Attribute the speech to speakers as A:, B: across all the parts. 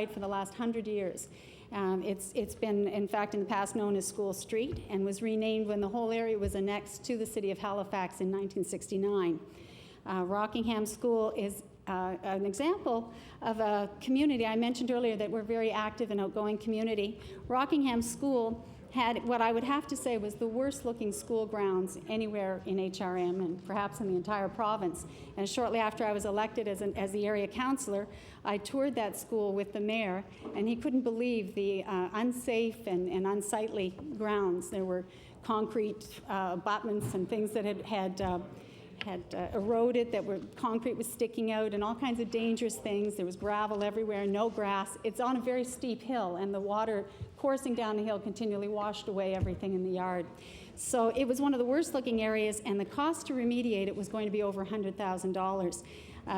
A: for the last 100 years. It's been, in fact, in the past known as School Street, and was renamed when the whole area was annexed to the city of Halifax in 1969. Rockingham School is an example of a community. I mentioned earlier that we're a very active and outgoing community. Rockingham School had what I would have to say was the worst looking school grounds anywhere in HRM and perhaps in the entire province. And shortly after I was elected as the area councillor, I toured that school with the mayor, and he couldn't believe the unsafe and unsightly grounds. There were concrete abutments and things that had eroded, concrete was sticking out, and all kinds of dangerous things. There was gravel everywhere, no grass. It's on a very steep hill, and the water coursing down the hill continually washed away everything in the yard. So it was one of the worst looking areas, and the cost to remediate it was going to be over $100,000.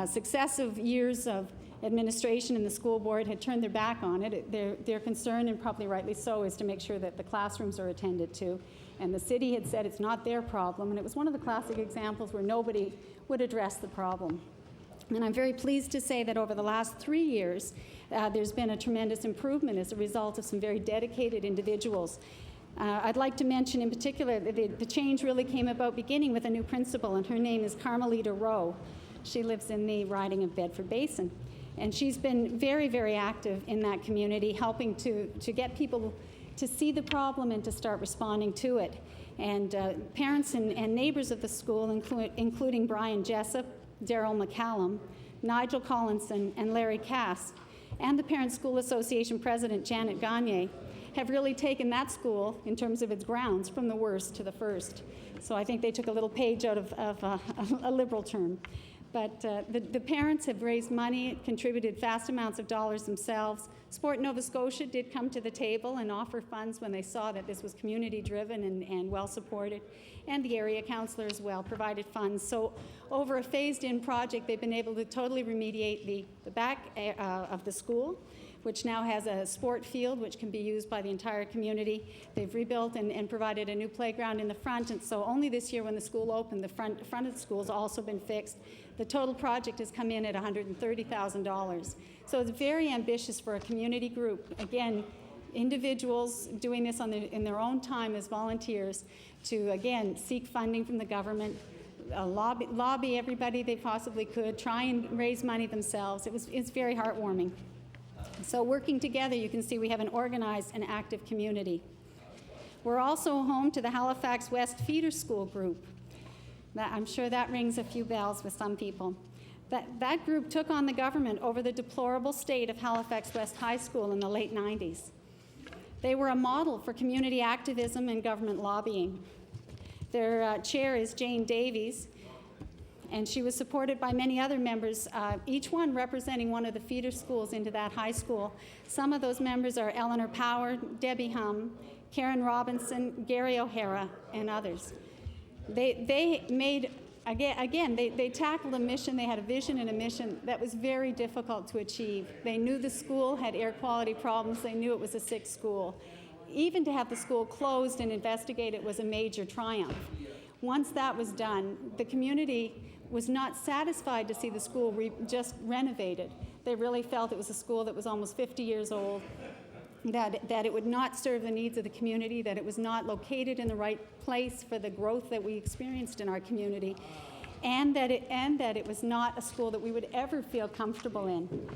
A: Successive years of administration and the school board had turned their back on it. Their concern, and probably rightly so, is to make sure that the classrooms are attended to. And the city had said it's not their problem, and it was one of the classic examples where nobody would address the problem. And I'm very pleased to say that over the last 3 years, there's been a tremendous improvement as a result of some very dedicated individuals. I'd like to mention in particular that the change really came about beginning with a new principal, and her name is Carmelita Rowe. She lives in the riding of Bedford Basin. And she's been very, very active in that community, helping to get people to see the problem and to start responding to it. And parents and neighbors of the school, including Brian Jessup, Daryl McCallum, Nigel Collinson, and Larry Cass, and the Parent School Association President Janet Gagne, have really taken that school, in terms of its grounds, from the worst to the first. So I think they took a little page out of a liberal term. But the parents have raised money, contributed vast amounts of dollars themselves. Sport Nova Scotia did come to the table and offer funds when they saw that this was community-driven and well-supported. And the area councillor as well provided funds. So over a phased-in project, they've been able to totally remediate the back of the school, which now has a sport field which can be used by the entire community. They've rebuilt and provided a new playground in the front, and so only this year when the school opened, the front of the school has also been fixed. The total project has come in at $130,000. So it's very ambitious for a community group. Again, individuals doing this in their own time as volunteers to, again, seek funding from the government, lobby everybody they possibly could, try and raise money themselves. It's very heartwarming. So working together, you can see we have an organized and active community. We're also home to the Halifax West Feeder School Group. I'm sure that rings a few bells with some people. That group took on the government over the deplorable state of Halifax West High School in the late 90s. They were a model for community activism and government lobbying. Their chair is Jane Davies, and she was supported by many other members, each one representing one of the feeder schools into that high school. Some of those members are Eleanor Power, Debbie Hum, Karen Robinson, Gary O'Hara, and others. They made, again, they tackled a mission, they had a vision and a mission that was very difficult to achieve. They knew the school had air quality problems, they knew it was a sick school. Even to have the school closed and investigated was a major triumph. Once that was done, the community was not satisfied to see the school just renovated. They really felt it was a school that was almost 50 years old, that it would not serve the needs of the community, that it was not located in the right place for the growth that we experienced in our community, and that it was not a school that we would ever feel comfortable in.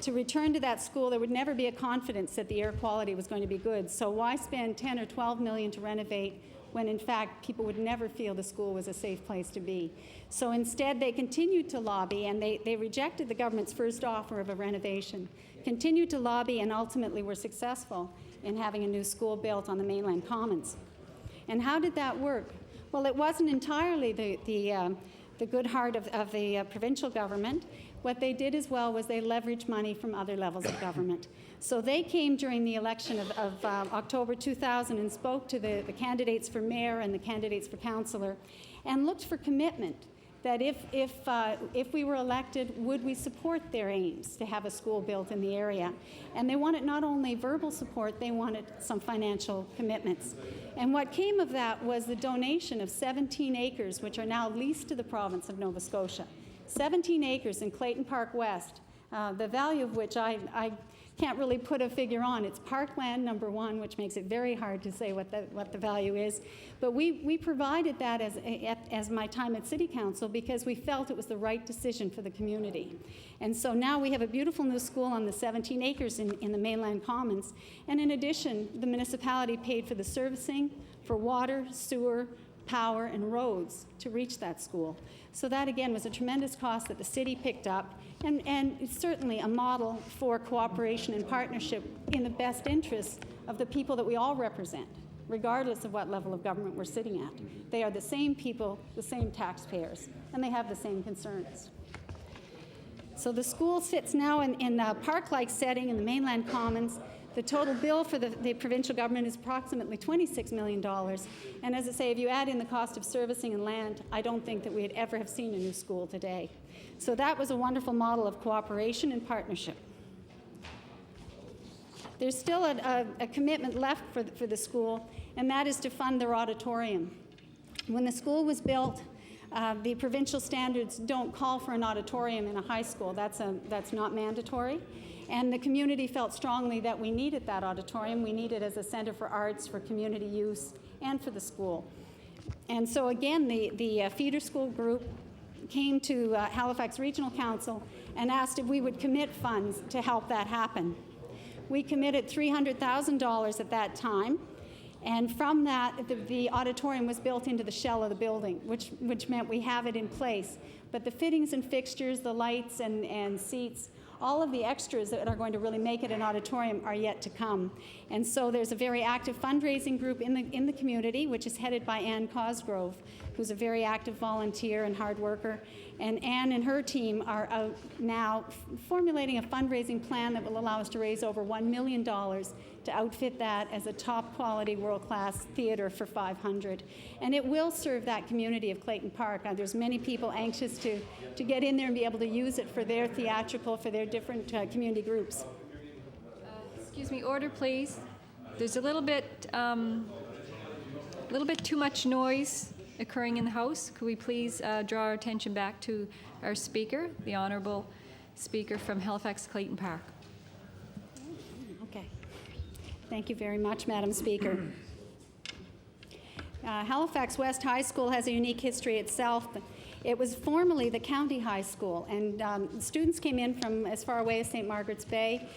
A: To return to that school, there would never be a confidence that the air quality was going to be good. So why spend 10 or 12 million to renovate when in fact people would never feel the school was a safe place to be? So instead they continued to lobby, and they rejected the government's first offer of a renovation, continued to lobby, and ultimately were successful in having a new school built on the mainland commons. And how did that work? Well, it wasn't entirely the good heart of the provincial government. What they did as well was they leveraged money from other levels of government. So they came during the election of October 2000 and spoke to the candidates for mayor and the candidates for councillor and looked for commitment that if we were elected, would we support their aims to have a school built in the area? And they wanted not only verbal support, they wanted some financial commitments. And what came of that was the donation of 17 acres, which are now leased to the province of Nova Scotia. 17 acres in Clayton Park West, the value of which I can't really put a figure on. It's parkland, number one, which makes it very hard to say what the value is. But we provided that as my time at City Council because we felt it was the right decision for the community. And so now we have a beautiful new school on the 17 acres in the mainland commons. And in addition, the municipality paid for the servicing, for water, sewer, power, and roads to reach that school. So that, again, was a tremendous cost that the city picked up, and it's certainly a model for cooperation and partnership in the best interests of the people that we all represent, regardless of what level of government we're sitting at. They are the same people, the same taxpayers, and they have the same concerns. So the school sits now in a park-like setting in the mainland commons. The total bill for the provincial government is approximately $26 million. And as I say, if you add in the cost of servicing and land, I don't think that we'd ever have seen a new school today. So that was a wonderful model of cooperation and partnership. There's still a commitment left for the school, and that is to fund their auditorium. When the school was built, the provincial standards don't call for an auditorium in a high school. That's not mandatory. And the community felt strongly that we needed that auditorium. We need it as a center for arts, for community use, and for the school. And so again, the feeder school group came to Halifax Regional Council and asked if we would commit funds to help that happen. We committed $300,000 at that time. And from that, the auditorium was built into the shell of the building, which meant we have it in place. But the fittings and fixtures, the lights and seats, all of the extras that are going to really make it an auditorium are yet to come. And so there's a very active fundraising group in the community, which is headed by Ann Cosgrove, who's a very active volunteer and hard worker. And Ann and her team are out now formulating a fundraising plan that will allow us to raise over $1 million to outfit that as a top quality world-class theater for 500. And it will serve that community of Clayton Park. There's many people anxious to get in there and be able to use it for their theatrical, for their different community groups.
B: Excuse me, order please. There's a little bit too much noise occurring in the House. Could we please draw our attention back to our speaker, the Honourable Speaker from Halifax Clayton Park.
A: Okay. Thank you very much, Madam Speaker. Halifax West High School has a unique history itself. It was formerly the county high school, and students came in from as far away as St. Margaret's Bay.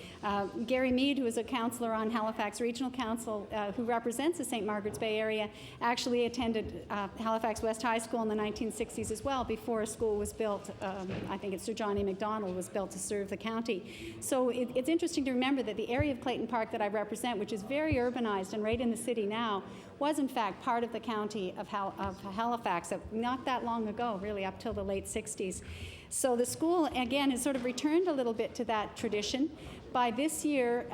A: Gary Mead, who is a councillor on Halifax Regional Council, who represents the St. Margaret's Bay area, actually attended Halifax West High School in the 1960s as well, before a school was built. I think it's Sir John A. Macdonald was built to serve the county. So it's interesting to remember that the area of Clayton Park that I represent, which is very urbanized and right in the city now, was in fact part of the county of Halifax not that long ago, really up till the late 60s. So the school, again, has sort of returned a little bit to that tradition by this year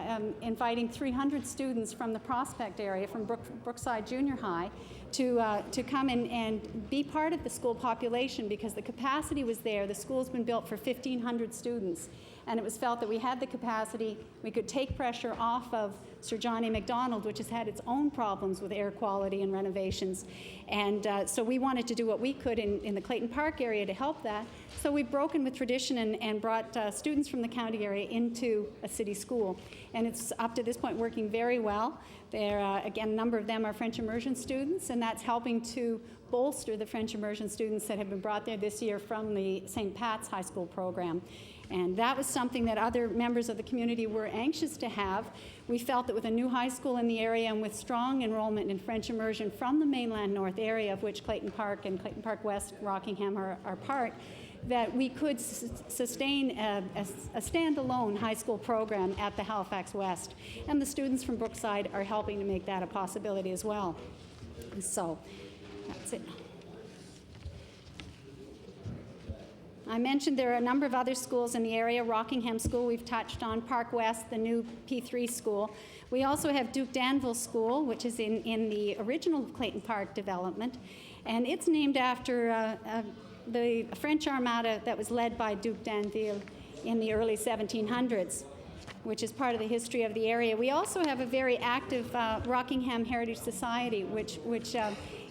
A: inviting 300 students from the Prospect area, from Brookside Junior High, to come in and be part of the school population because the capacity was there. The school's been built for 1,500 students, and it was felt that we had the capacity, we could take pressure off of Sir John A. Macdonald, which has had its own problems with air quality and renovations. And so we wanted to do what we could in the Clayton Park area to help that. So we've broken with tradition and brought students from the county area into a city school. And it's up to this point working very well. Again, a number of them are French immersion students, and that's helping to bolster the French immersion students that have been brought there this year from the St. Pat's High School program. And that was something that other members of the community were anxious to have. We felt that with a new high school in the area and with strong enrollment in French immersion from the mainland north area, of which Clayton Park and Clayton Park West, Rockingham are part, that we could sustain a standalone high school program at the Halifax West. And the students from Brookside are helping to make that a possibility as well. So that's it. I mentioned there are a number of other schools in the area. Rockingham School we've touched on, Park West, the new P3 school. We also have Duke Danville School, which is in the original Clayton Park development. And it's named after the French Armada that was led by Duke Danville in the early 1700s, which is part of the history of the area. We also have a very active Rockingham Heritage Society, which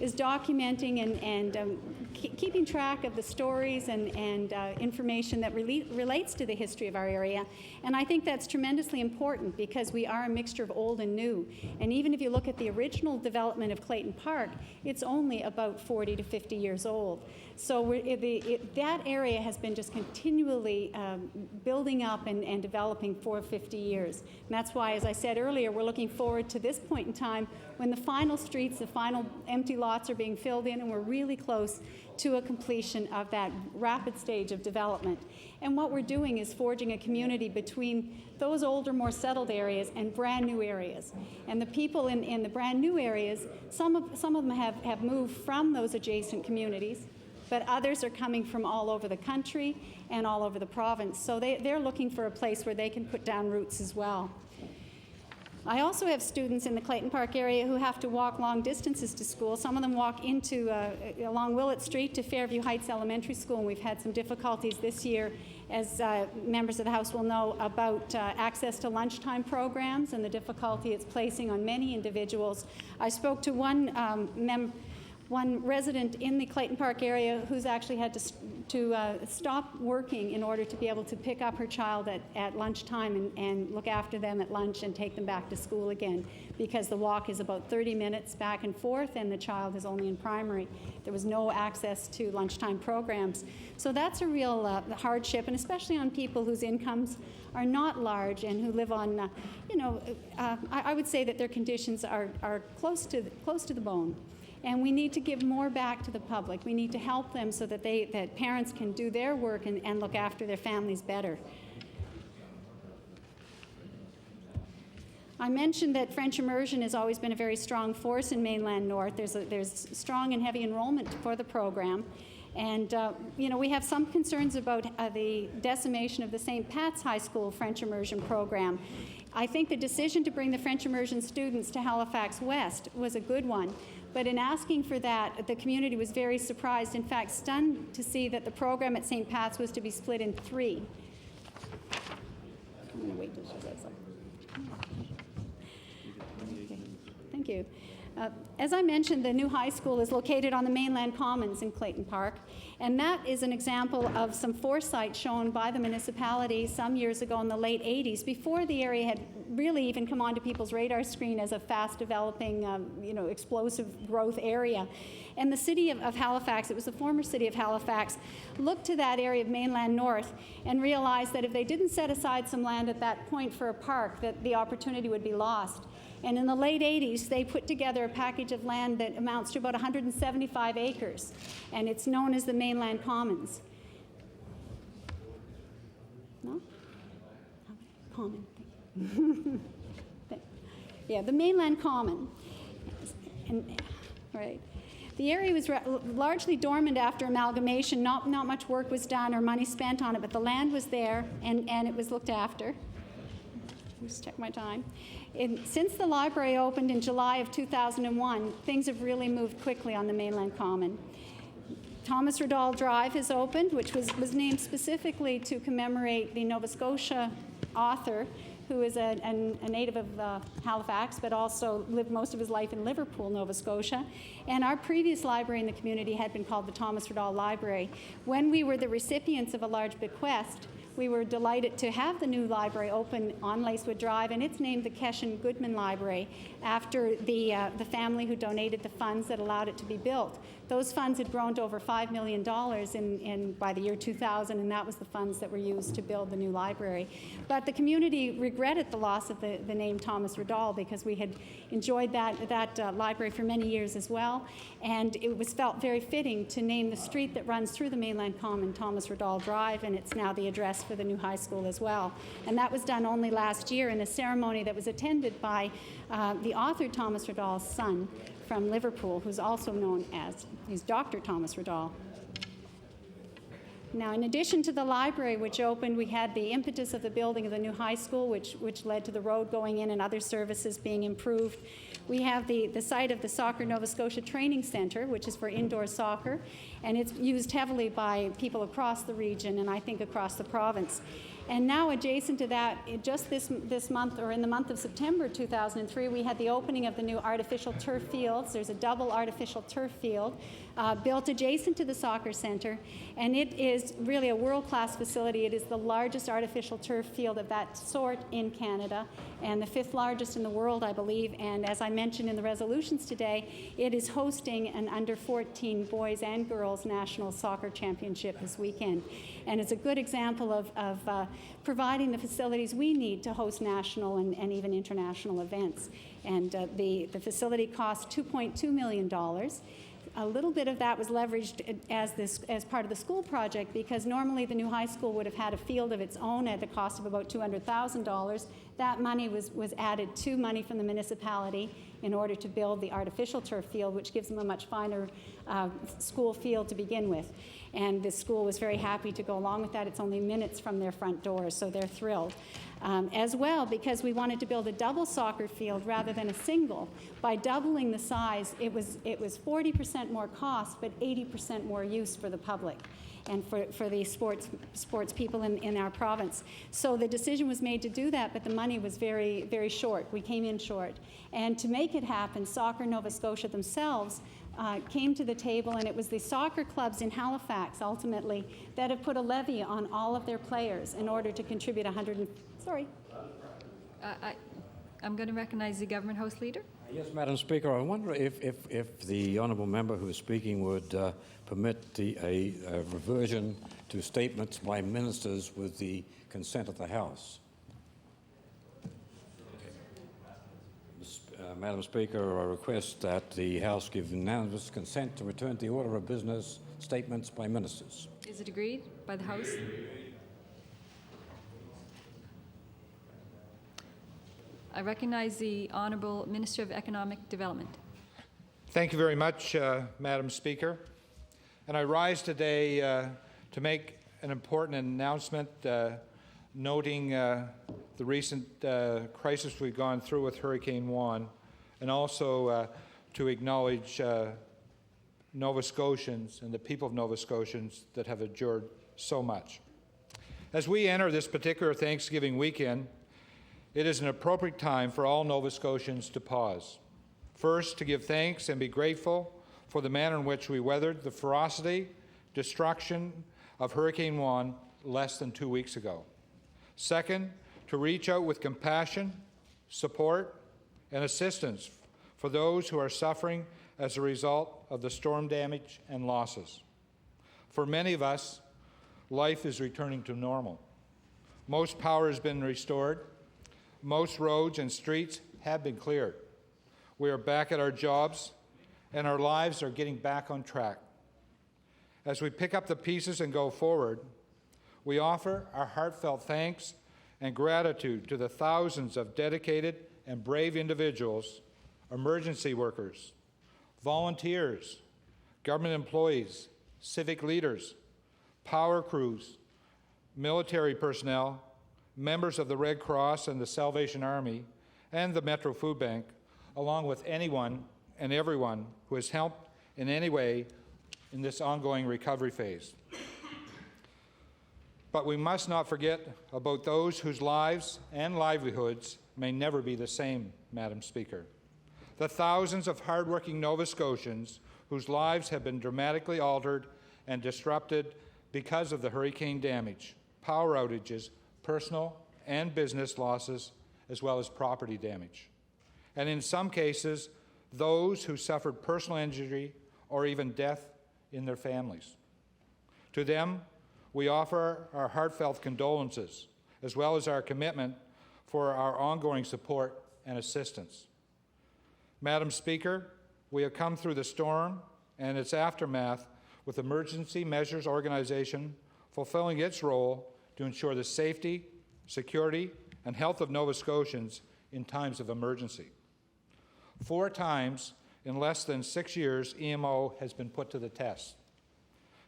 A: is documenting and keeping track of the stories and information that relates to the history of our area. And I think that's tremendously important because we are a mixture of old and new. And even if you look at the original development of Clayton Park, it's only about 40 to 50 years old. So that area has been just continually building up and developing for 50 years. And that's why, as I said earlier, we're looking forward to this point in time when the final streets, the final empty lots are being filled in, and we're really close to a completion of that rapid stage of development. And what we're doing is forging a community between those older, more settled areas and brand new areas. And the people in the brand new areas, some of them have moved from those adjacent communities, but others are coming from all over the country and all over the province. So they're looking for a place where they can put down roots as well. I also have students in the Clayton Park area who have to walk long distances to school. Some of them walk along Willett Street to Fairview Heights Elementary School, and we've had some difficulties this year, as members of the House will know, about access to lunchtime programs and the difficulty it's placing on many individuals. I spoke to one resident in the Clayton Park area who's actually had to stop working in order to be able to pick up her child at lunchtime and look after them at lunch and take them back to school again, because the walk is about 30 minutes back and forth and the child is only in primary. There was no access to lunchtime programs. So that's a real hardship, and especially on people whose incomes are not large and who live on, I would say that their conditions are close to the bone. And we need to give more back to the public. We need to help them so that that parents can do their work and look after their families better. I mentioned that French immersion has always been a very strong force in mainland North. There's strong and heavy enrollment for the program. And, we have some concerns about the decimation of the St. Pat's High School French immersion program. I think the decision to bring the French immersion students to Halifax West was a good one. But in asking for that, the community was very surprised, in fact, stunned to see that the program at St. Pat's was to be split in 3. I'm going to wait till she says so. Okay. Thank you. As I mentioned, the new high school is located on the mainland commons in Clayton Park, and that is an example of some foresight shown by the municipality some years ago in the late 80s, before the area had really even come onto people's radar screen as a fast-developing, explosive growth area. And the city of Halifax, it was the former city of Halifax, looked to that area of mainland North and realized that if they didn't set aside some land at that point for a park, that the opportunity would be lost. And in the late 80s, they put together a package of land that amounts to about 175 acres, and it's known as the Mainland Commons. No? Common. Yeah, the Mainland Common. Right. The area was largely dormant after amalgamation. Not much work was done or money spent on it, but the land was there, and it was looked after. Just check my time. Since the library opened in July of 2001, things have really moved quickly on the Mainland Common. Thomas Riddall Drive has opened, which was named specifically to commemorate the Nova Scotia author, who is a native of Halifax, but also lived most of his life in Liverpool, Nova Scotia. And our previous library in the community had been called the Thomas Riddall Library. When we were the recipients of a large bequest, we were delighted to have the new library open on Lacewood Drive, and it's named the Keshen Goodman Library after the family who donated the funds that allowed it to be built. Those funds had grown to over $5 million by the year 2000, and that was the funds that were used to build the new library. But the community regretted the loss of the name Thomas Riddall, because we had enjoyed that library for many years as well, and it was felt very fitting to name the street that runs through the Mainland Common Thomas Riddall Drive, and it's now the address for the new high school as well. And that was done only last year in a ceremony that was attended by the author Thomas Riddall's son from Liverpool, who's also known as, he's Dr. Thomas Riddall. Now, in addition to the library, which opened, we had the impetus of the building of the new high school, which led to the road going in and other services being improved. We have the site of the Soccer Nova Scotia Training Centre, which is for indoor soccer, and it's used heavily by people across the region and I think across the province. And now adjacent to that, just this month, or in the month of September 2003, we had the opening of the new artificial turf fields. There's a double artificial turf field built adjacent to the soccer center, and it is really a world-class facility. It is the largest artificial turf field of that sort in Canada, and the 5th largest in the world, I believe. And as I mentioned in the resolutions today, it is hosting an under-14 boys and girls national soccer championship this weekend. And it's a good example of providing the facilities we need to host national and even international events. And the facility cost $2.2 million. A little bit of that was leveraged as part of the school project, because normally the new high school would have had a field of its own at the cost of about $200,000. That money was added to money from the municipality in order to build the artificial turf field, which gives them a much finer school field to begin with. And the school was very happy to go along with that. It's only minutes from their front doors, so they're thrilled. As well, because we wanted to build a double soccer field rather than a single. By doubling the size, it was 40% more cost, but 80% more use for the public and for the sports people in our province. So the decision was made to do that, but the money was very, very short. We came in short. And to make it happen, Soccer Nova Scotia themselves came to the table, and it was the soccer clubs in Halifax, ultimately, that have put a levy on all of their players in order to contribute
B: I'm going to recognize the Government House Leader.
C: Yes, Madam Speaker, I wonder if the honourable member who is speaking would permit a reversion to statements by ministers with the consent of the House. Madam Speaker, I request that the House give unanimous consent to return to the order of business statements by ministers.
B: Is it agreed by the House? I recognize the Honourable Minister of Economic Development.
D: Thank you very much, Madam Speaker. And I rise today to make an important announcement noting the recent crisis we've gone through with Hurricane Juan, and also to acknowledge Nova Scotians and the people of Nova Scotians that have endured so much. As we enter this particular Thanksgiving weekend, it is an appropriate time for all Nova Scotians to pause. First, to give thanks and be grateful for the manner in which we weathered the ferocity, destruction of Hurricane Juan less than 2 weeks ago. Second, to reach out with compassion, support, and assistance for those who are suffering as a result of the storm damage and losses. For many of us, life is returning to normal. Most power has been restored. Most roads and streets have been cleared. We are back at our jobs, and our lives are getting back on track. As we pick up the pieces and go forward, we offer our heartfelt thanks and gratitude to the thousands of dedicated and brave individuals, emergency workers, volunteers, government employees, civic leaders, power crews, military personnel, members of the Red Cross and the Salvation Army, and the Metro Food Bank, along with anyone and everyone who has helped in any way in this ongoing recovery phase. But we must not forget about those whose lives and livelihoods may never be the same, Madam Speaker. The thousands of hardworking Nova Scotians whose lives have been dramatically altered and disrupted because of the hurricane damage, power outages, personal and business losses, as well as property damage. And in some cases, those who suffered personal injury or even death in their families. To them, we offer our heartfelt condolences, as well as our commitment for our ongoing support and assistance. Madam Speaker, we have come through the storm and its aftermath with Emergency Measures Organization fulfilling its role to ensure the safety, security, and health of Nova Scotians in times of emergency. 4 times in less than 6 years, EMO has been put to the test.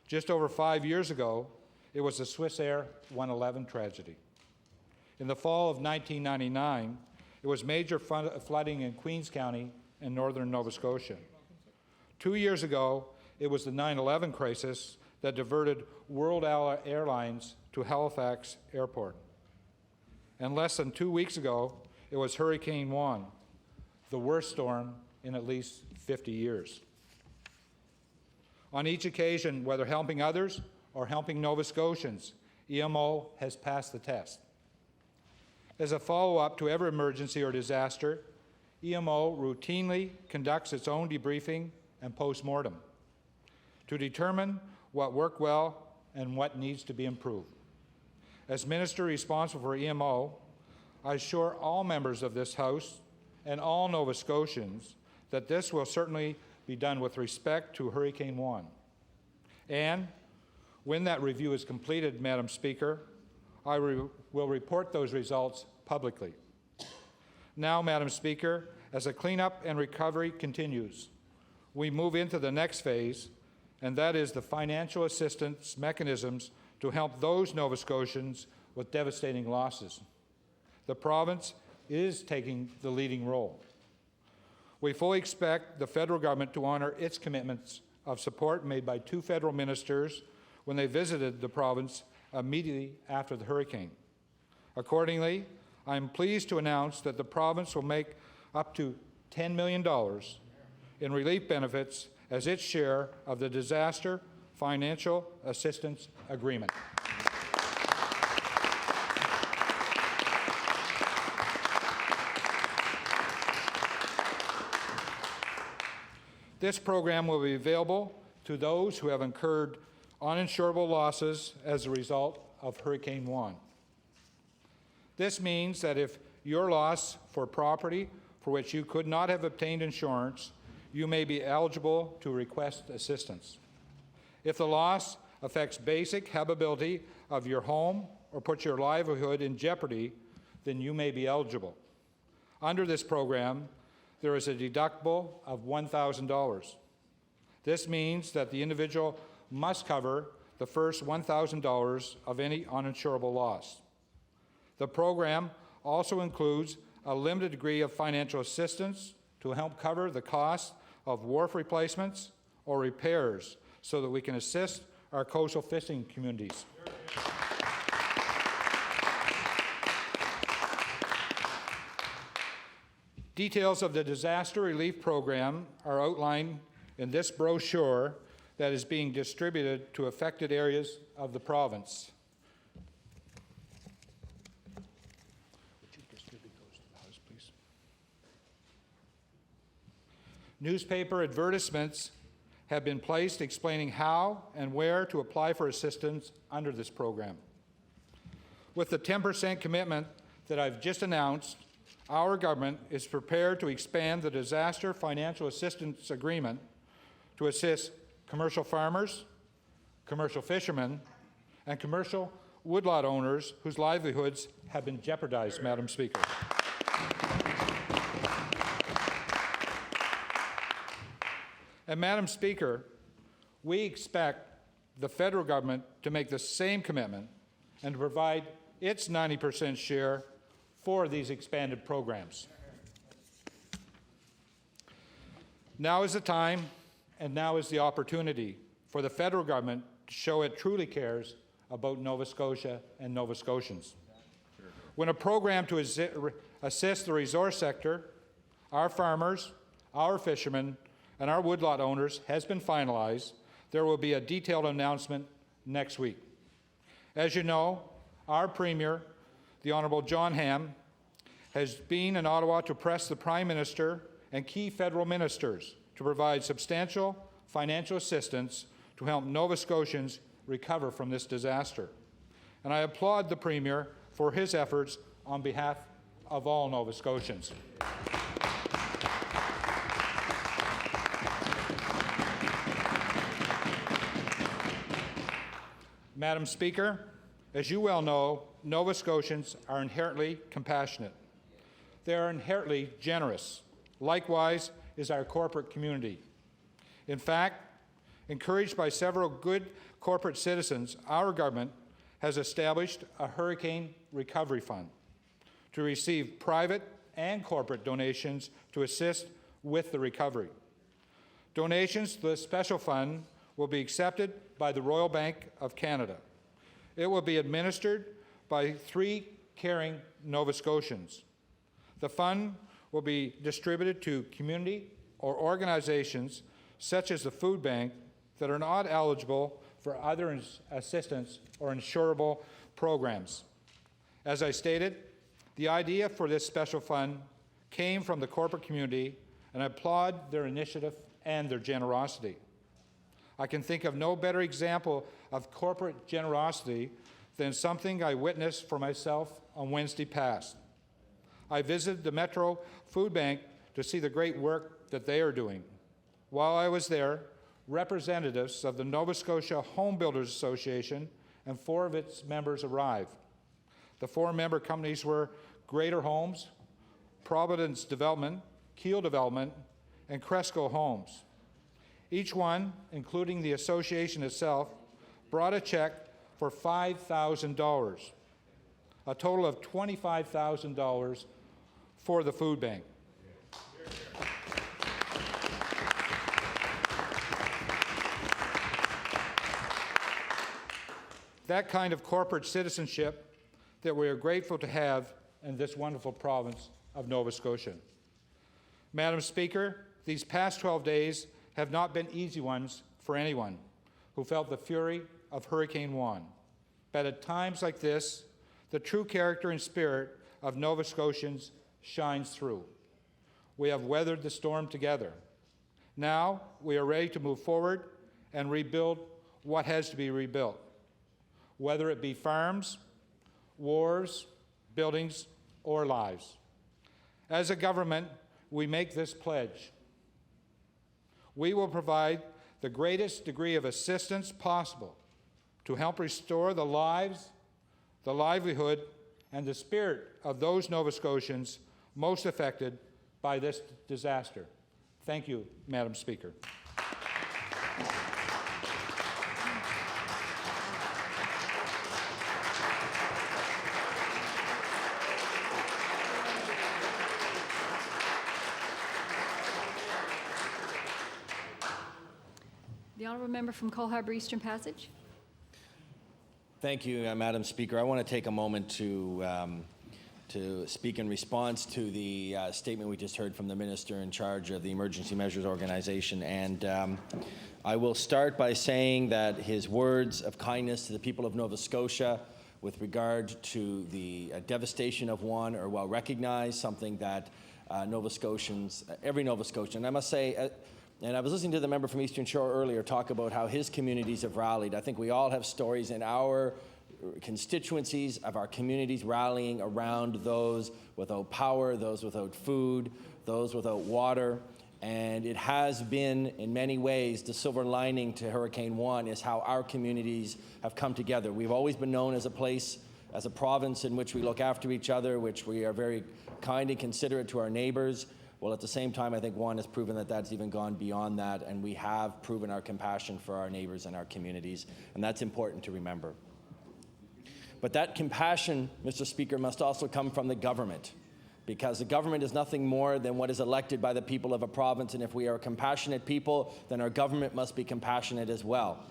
D: Just over 5 years ago, it was the Swissair 111 tragedy. In the fall of 1999, it was major flooding in Queens County in northern Nova Scotia. 2 years ago, it was the 9/11 crisis that diverted World Airlines to Halifax Airport. and less than 2 weeks ago, it was Hurricane Juan, the worst storm in at least 50 years. On each occasion, whether helping others or helping Nova Scotians, EMO has passed the test. As a follow-up to every emergency or disaster, EMO routinely conducts its own debriefing and post-mortem to determine what worked well and what needs to be improved. As Minister responsible for EMO, I assure all members of this House and all Nova Scotians that this will certainly be done with respect to Hurricane Juan. And when that review is completed, Madam Speaker, I will report those results publicly. Now, Madam Speaker, as the cleanup and recovery continues, we move into the next phase, and that is the financial assistance mechanisms to help those Nova Scotians with devastating losses. The province is taking the leading role. We fully expect the federal government to honor its commitments of support made by 2 federal ministers when they visited the province immediately after the hurricane. Accordingly, I am pleased to announce that the province will make up to $10 million in relief benefits as its share of the Disaster Financial Assistance Agreement. This program will be available to those who have incurred uninsurable losses as a result of Hurricane Juan. This means that if your loss for property for which you could not have obtained insurance, you may be eligible to request assistance. If the loss affects basic habitability of your home or puts your livelihood in jeopardy, then you may be eligible. Under this program, there is a deductible of $1,000. This means that the individual must cover the first $1,000 of any uninsurable loss. The program also includes a limited degree of financial assistance to help cover the cost of wharf replacements or repairs so that we can assist our coastal fishing communities. Details of the disaster relief program are outlined in this brochure that is being distributed to affected areas of the province. Would you distribute those to the House, please? Newspaper advertisements have been placed explaining how and where to apply for assistance under this program. With the 10% commitment that I've just announced, our government is prepared to expand the Disaster Financial Assistance Agreement to assist commercial farmers, commercial fishermen, and commercial woodlot owners whose livelihoods have been jeopardized, Madam Speaker. And Madam Speaker, we expect the federal government to make the same commitment and to provide its 90% share for these expanded programs. Now is the time and now is the opportunity for the federal government to show it truly cares about Nova Scotia and Nova Scotians. When a program to assist the resource sector, our farmers, our fishermen, and our woodlot owners has been finalized, there will be a detailed announcement next week. As you know, our Premier, the Honourable John Hamm, has been in Ottawa to press the Prime Minister and key federal ministers to provide substantial financial assistance to help Nova Scotians recover from this disaster. And I applaud the Premier for his efforts on behalf of all Nova Scotians. Madam Speaker, as you well know, Nova Scotians are inherently compassionate. They are inherently generous. Likewise is our corporate community. In fact, encouraged by several good corporate citizens, our government has established a hurricane recovery fund to receive private and corporate donations to assist with the recovery. Donations to this special fund will be accepted by the Royal Bank of Canada. It will be administered by 3 caring Nova Scotians. The fund will be distributed to community or organizations such as the food bank that are not eligible for other assistance or insurable programs. As I stated, the idea for this special fund came from the corporate community, and I applaud their initiative and their generosity. I can think of no better example of corporate generosity than something I witnessed for myself on Wednesday past. I visited the Metro Food Bank to see the great work that they are doing. While I was there, representatives of the Nova Scotia Home Builders Association and 4 of its members arrived. The 4 member companies were Greater Homes, Providence Development, Keel Development, and Cresco Homes. Each one, including the association itself, brought a check for $5,000, a total of $25,000 for the food bank. That kind of corporate citizenship that we are grateful to have in this wonderful province of Nova Scotia. Madam Speaker, these past 12 days have not been easy ones for anyone who felt the fury of Hurricane Juan. But at times like this, the true character and spirit of Nova Scotians shines through. We have weathered the storm together. Now we are ready to move forward and rebuild what has to be rebuilt, whether it be farms, wars, buildings, or lives. As a government, we make this pledge. We will provide the greatest degree of assistance possible to help restore the lives, the livelihood, and the spirit of those Nova Scotians most affected by this disaster. Thank you, Madam Speaker.
B: The honourable member from Cole Harbour Eastern Passage.
E: Thank you, Madam Speaker. I want to take a moment to speak in response to the statement we just heard from the Minister in charge of the Emergency Measures Organization. And I will start by saying that his words of kindness to the people of Nova Scotia with regard to the devastation of Juan are well recognized, something that Nova Scotians, every Nova Scotian, and I must say, and I was listening to the member from Eastern Shore earlier talk about how his communities have rallied. I think we all have stories in our constituencies of our communities rallying around those without power, those without food, those without water. And it has been, in many ways, the silver lining to Hurricane Juan is how our communities have come together. We've always been known as a place, as a province in which we look after each other, which we are very kind and considerate to our neighbors. Well, at the same time, I think Juan has proven that that's even gone beyond that, and we have proven our compassion for our neighbors and our communities, and that's important to remember. But that compassion, Mr. Speaker, must also come from the government, because the government is nothing more than what is elected by the people of a province, and if we are a compassionate people, then our government must be compassionate as well.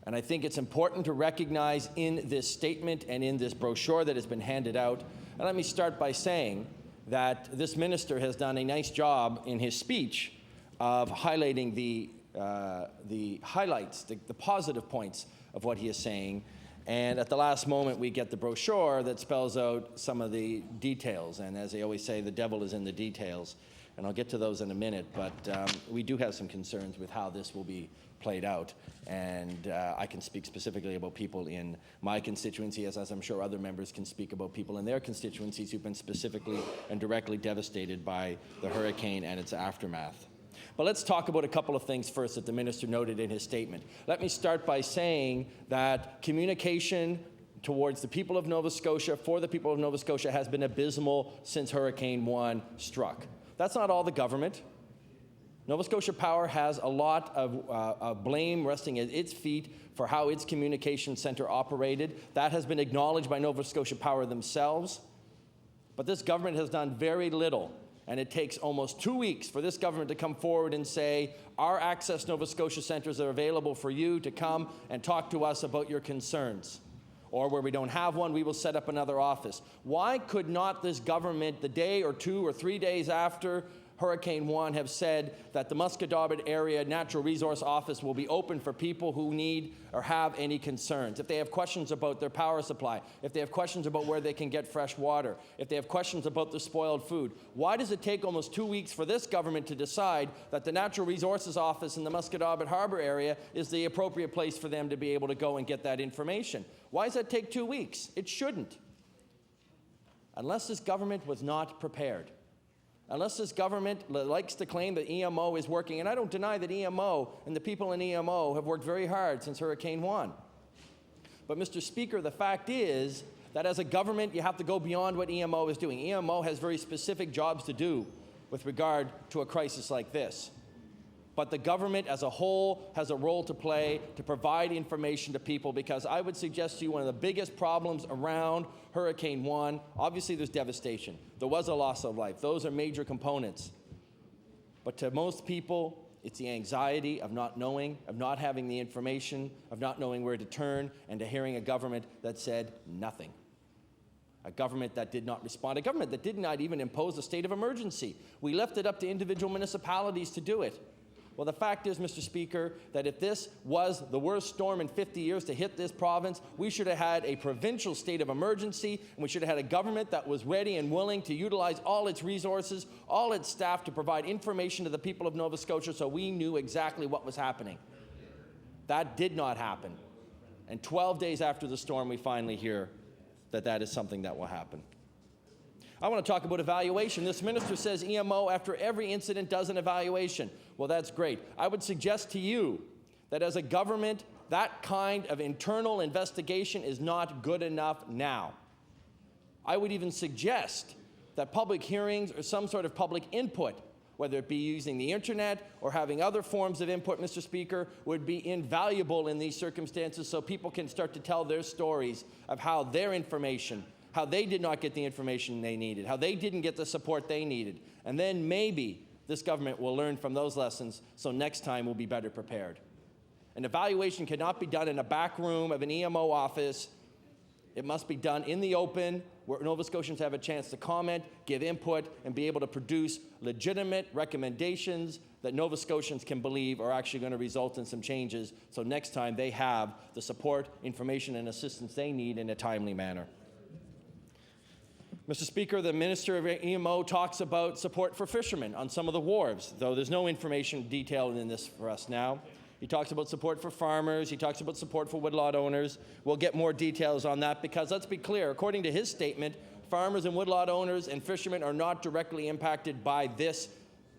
E: And I think it's important to recognize in this statement and in this brochure that has been handed out, and let me start by saying that this minister has done a nice job in his speech of highlighting the highlights, the positive points of what he is saying. And at the last moment, we get the brochure that spells out some of the details. And as they always say, the devil is in the details. And I'll get to those in a minute. But we do have some concerns with how this will be played out. And I can speak specifically about people in my constituency, as I'm sure other members can speak about people in their constituencies who've been specifically and directly devastated by the hurricane and its aftermath. But let's talk about a couple of things first that the minister noted in his statement. Let me start by saying that communication towards the people of Nova Scotia, for the people of Nova Scotia, has been abysmal since Hurricane Juan struck. That's not all the government. Nova Scotia Power has a lot of blame resting at its feet for how its communication centre operated. That has been acknowledged by Nova Scotia Power themselves. But this government has done very little. And it takes almost 2 weeks for this government to come forward and say, our Access Nova Scotia centres are available for you to come and talk to us about your concerns. Or where we don't have one, we will set up another office. Why could not this government, the day or 2 or 3 days after Hurricane Juan, have said that the Musquodoboit Area Natural Resource Office will be open for people who need or have any concerns? If they have questions about their power supply, if they have questions about where they can get fresh water, if they have questions about the spoiled food, why does it take almost 2 weeks for this government to decide that the Natural Resources Office in the Musquodoboit Harbor area is the appropriate place for them to be able to go and get that information? Why does that take 2 weeks? It shouldn't. Unless this government was not prepared. Unless this government likes to claim that EMO is working, and I don't deny that EMO and the people in EMO have worked very hard since Hurricane Juan. But Mr. Speaker, the fact is that as a government, you have to go beyond what EMO is doing. EMO has very specific jobs to do with regard to a crisis like this. But the government as a whole has a role to play to provide information to people, because I would suggest to you one of the biggest problems around Hurricane Juan, obviously there's devastation. There was a loss of life. Those are major components. But to most people, it's the anxiety of not knowing, of not having the information, of not knowing where to turn, and to hearing a government that said nothing. A government that did not respond. A government that did not even impose a state of emergency. We left it up to individual municipalities to do it. Well, the fact is, Mr. Speaker, that if this was the worst storm in 50 years to hit this province, we should have had a provincial state of emergency, and we should have had a government that was ready and willing to utilize all its resources, all its staff to provide information to the people of Nova Scotia so we knew exactly what was happening. That did not happen. And 12 days after the storm, we finally hear that that is something that will happen. I want to talk about evaluation. This minister says EMO, after every incident, does an evaluation. Well, that's great. I would suggest to you that as a government, that kind of internal investigation is not good enough now. I would even suggest that public hearings or some sort of public input, whether it be using the internet or having other forms of input, Mr. Speaker, would be invaluable in these circumstances, so people can start to tell their stories of how their information, how they did not get the information they needed, how they didn't get the support they needed. And then maybe this government will learn from those lessons, so next time we'll be better prepared. An evaluation cannot be done in a back room of an EMO office. It must be done in the open, where Nova Scotians have a chance to comment, give input, and be able to produce legitimate recommendations that Nova Scotians can believe are actually going to result in some changes, so next time they have the support, information, and assistance they need in a timely manner. Mr. Speaker, the Minister of EMO talks about support for fishermen on some of the wharves, though there's no information detailed in this for us now. He talks about support for farmers. He talks about support for woodlot owners. We'll get more details on that because, let's be clear, according to his statement, farmers and woodlot owners and fishermen are not directly impacted by this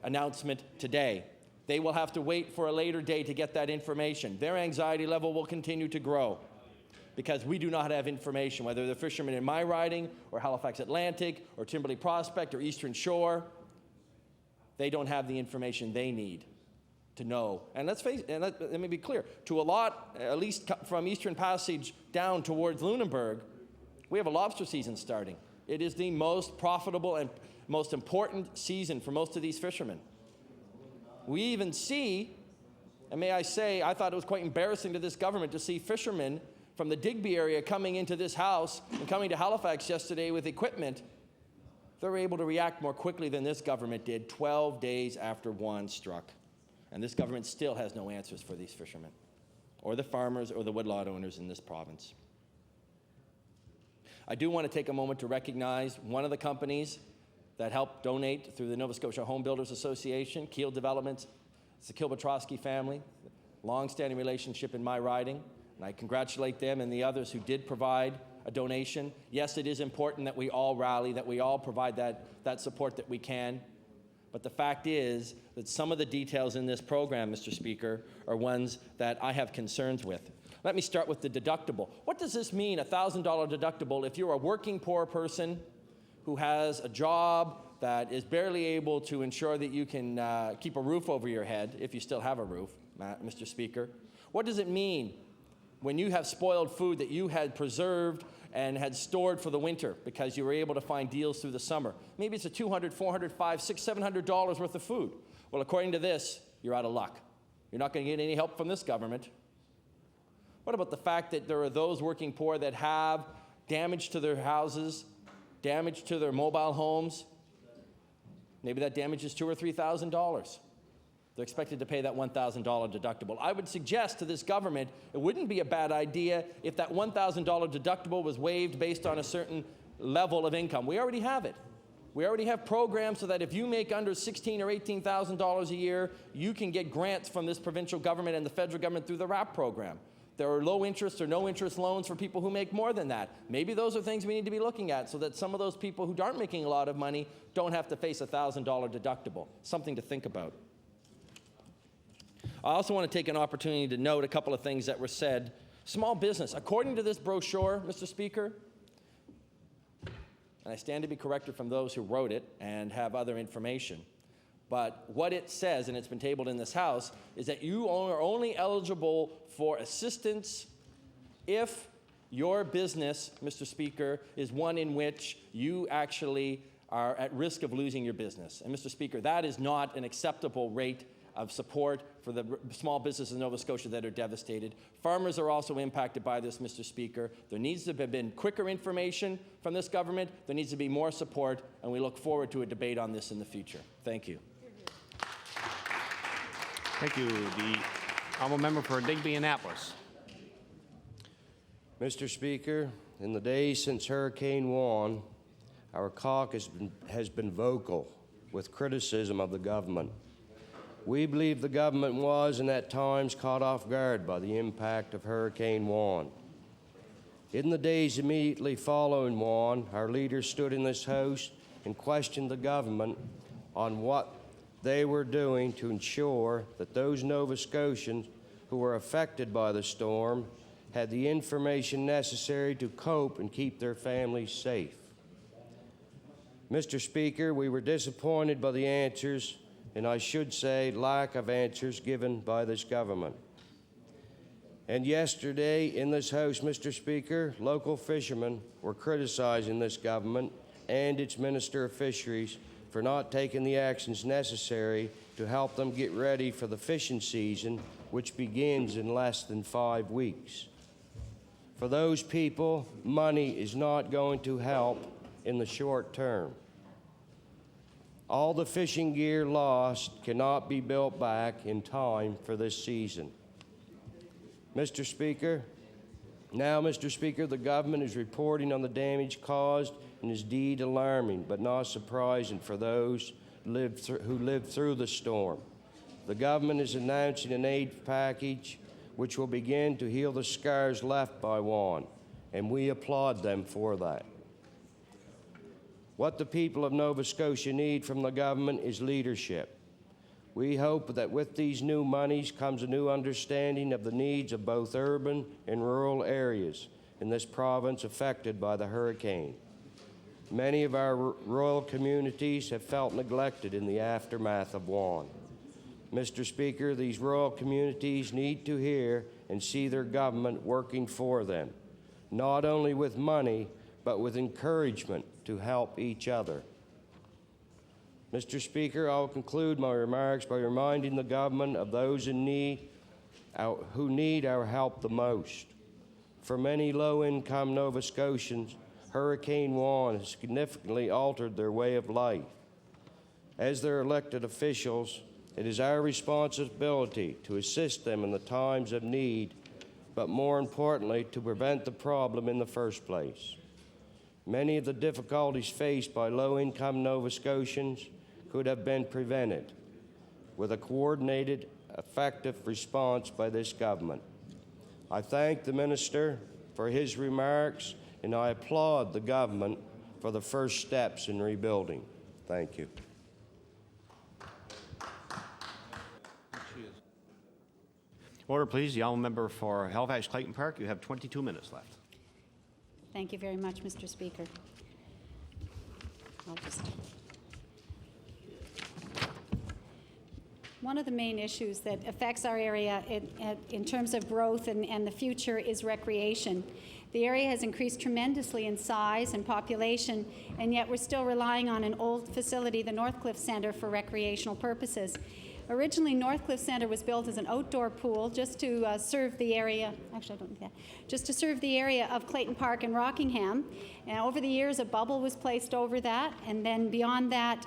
E: announcement today. They will have to wait for a later day to get that information. Their anxiety level will continue to grow, because we do not have information, whether they're fishermen in my riding or Halifax Atlantic or Timberley Prospect or Eastern Shore. They don't have the information they need to know. And let's face it, and let me be clear, to a lot, at least from Eastern Passage down towards Lunenburg, we have a lobster season starting. It is the most profitable and most important season for most of these fishermen. We even see, and may I say, I thought it was quite embarrassing to this government to see fishermen from the Digby area coming into this house and coming to Halifax yesterday with equipment. They were able to react more quickly than this government did 12 days after Juan struck. And this government still has no answers for these fishermen or the farmers or the woodlot owners in this province. I do want to take a moment to recognize one of the companies that helped donate through the Nova Scotia Home Builders Association, Keel Developments. It's the Kilbatrosky family, long-standing relationship in my riding. And I congratulate them and the others who did provide a donation. Yes, it is important that we all rally, that we all provide that support that we can. But the fact is that some of the details in this program, Mr. Speaker, are ones that I have concerns with. Let me start with the deductible. What does this mean, a $1,000 deductible, if you're a working poor person who has a job that is barely able to ensure that you can keep a roof over your head, if you still have a roof, Mr. Speaker? What does it mean when you have spoiled food that you had preserved and had stored for the winter because you were able to find deals through the summer? Maybe it's a $200, $400, $500, $600, $700 worth of food. Well, according to this, you're out of luck. You're not going to get any help from this government. What about the fact that there are those working poor that have damage to their houses, damage to their mobile homes? Maybe that damage is $2,000 or $3,000. They're expected to pay that $1,000 deductible. I would suggest to this government it wouldn't be a bad idea if that $1,000 deductible was waived based on a certain level of income. We already have it. We already have programs so that if you make under $16,000 or $18,000 a year, you can get grants from this provincial government and the federal government through the RAP program. There are low interest or no interest loans for people who make more than that. Maybe those are things we need to be looking at so that some of those people who aren't making a lot of money don't have to face a $1,000 deductible. Something to think about. I also want to take an opportunity to note a couple of things that were said. Small business. According to this brochure, Mr. Speaker, and I stand to be corrected from those who wrote it and have other information, but what it says, and it's been tabled in this House, is that you are only eligible for assistance if your business, Mr. Speaker, is one in which you actually are at risk of losing your business. And Mr. Speaker, that is not an acceptable rate of support for the small businesses in Nova Scotia that are devastated. Farmers are also impacted by this, Mr. Speaker. There needs to have been quicker information from this government. There needs to be more support, and we look forward to a debate on this in the future. Thank you.
F: Thank you. The honourable member for Digby Annapolis.
G: Mr. Speaker, in the days since Hurricane Juan, our caucus has been vocal with criticism of the government. We believe the government was, and at times, caught off guard by the impact of Hurricane Juan. In the days immediately following Juan, our leaders stood in this House and questioned the government on what they were doing to ensure that those Nova Scotians who were affected by the storm had the information necessary to cope and keep their families safe. Mr. Speaker, we were disappointed by the answers, and I should say lack of answers given by this government. And yesterday in this House, Mr. Speaker, local fishermen were criticizing this government and its Minister of Fisheries for not taking the actions necessary to help them get ready for the fishing season, which begins in less than 5 weeks. For those people, money is not going to help in the short term. All the fishing gear lost cannot be built back in time for this season. Mr. Speaker, the government is reporting on the damage caused and is indeed alarming, but not surprising for those who lived through the storm. The government is announcing an aid package which will begin to heal the scars left by Juan, and we applaud them for that. What the people of Nova Scotia need from the government is leadership. We hope that with these new monies comes a new understanding of the needs of both urban and rural areas in this province affected by the hurricane. Many of our rural communities have felt neglected in the aftermath of Juan. Mr. Speaker, these rural communities need to hear and see their government working for them, not only with money, but with encouragement to help each other. Mr. Speaker, I will conclude my remarks by reminding the government of those in need, who need our help the most. For many low-income Nova Scotians, Hurricane Juan has significantly altered their way of life. As their elected officials, it is our responsibility to assist them in the times of need, but more importantly, to prevent the problem in the first place. Many of the difficulties faced by low-income Nova Scotians could have been prevented with a coordinated, effective response by this government. I thank the Minister for his remarks, and I applaud the government for the first steps in rebuilding. Thank you.
F: Order, please. The honourable member for Halifax Clayton Park. You have 22 minutes left.
A: Thank you very much, Mr. Speaker. One of the main issues that affects our area in terms of growth and the future is recreation. The area has increased tremendously in size and population, and yet we're still relying on an old facility, the Northcliffe Centre, for recreational purposes. Originally, Northcliffe Centre was built as an outdoor pool just to serve the area, actually I don't think that, just to serve the area of Clayton Park and Rockingham. And over the years, a bubble was placed over that, and then beyond that,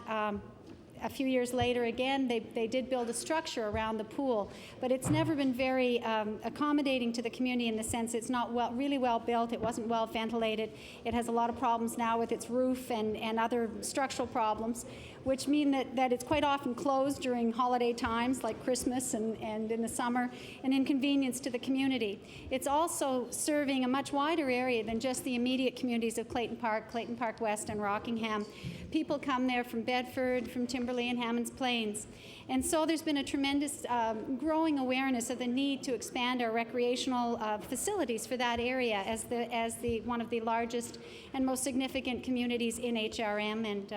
A: a few years later, again, they did build a structure around the pool, but it's never been very accommodating to the community in the sense it's not really well built, it wasn't well ventilated, it has a lot of problems now with its roof and other structural problems, which mean that it's quite often closed during holiday times like Christmas and in the summer, an inconvenience to the community. It's also serving a much wider area than just the immediate communities of Clayton Park West, and Rockingham. People come there from Bedford, from Timberley and Hammonds Plains. And so there's been a tremendous growing awareness of the need to expand our recreational facilities for that area as one of the largest and most significant communities in HRM and